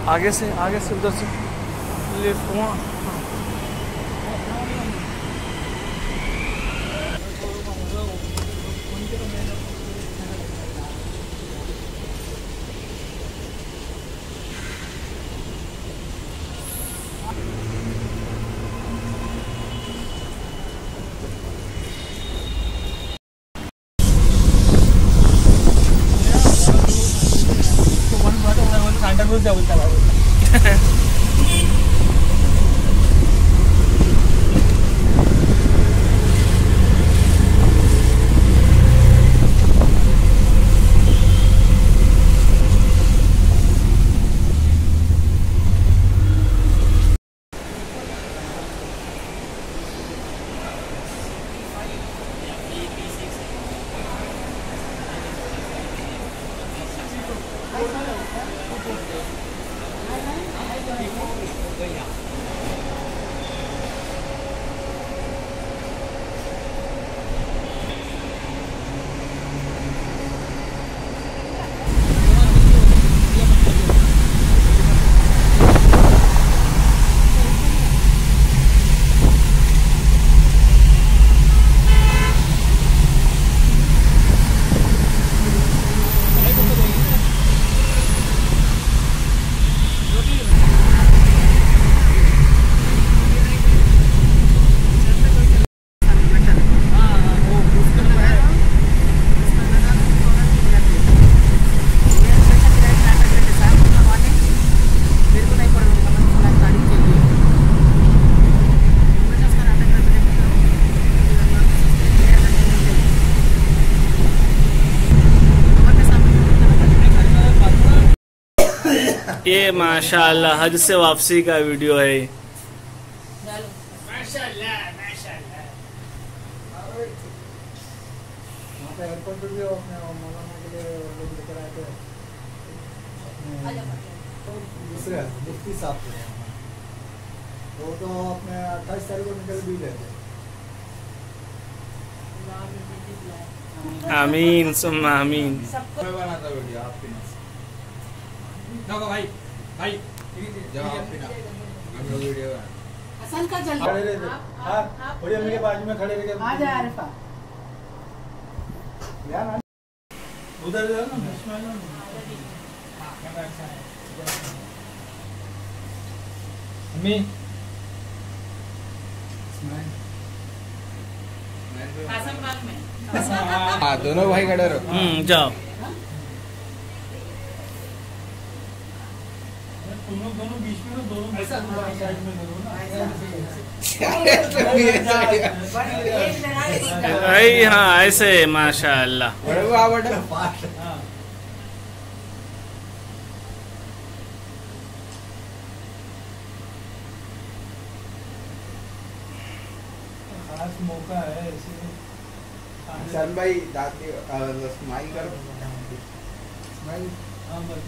आगे से उधर से लिफ्ट वहाँ। ये माशाल्लाह हज से वापसी का वीडियो है। दूसरे मुफ्ती साहब वो तो अपने 28 तारीख को निकल भी लेते। आमीन सुम्मा आमीन। बनाता वीडियो आपके भाई भाई जाओ आप हम लोग वीडियो असल का जल्दी खड़े रहते। हां थोड़ी अम्मी के बाजू में खड़े रह के आ जा आरिफा यार उधर जाओ ना बिस्मिल्लाह। अम्मी आसम बाग में हां दोनों भाई खड़े रहो। जाओ दोनों बीच में दोनों साइड में भाई। हाँ ऐसे माशाल्लाह। खास मौका है ऐसे सन भाई दादी स्माइल कर स्माइल। हाँ बस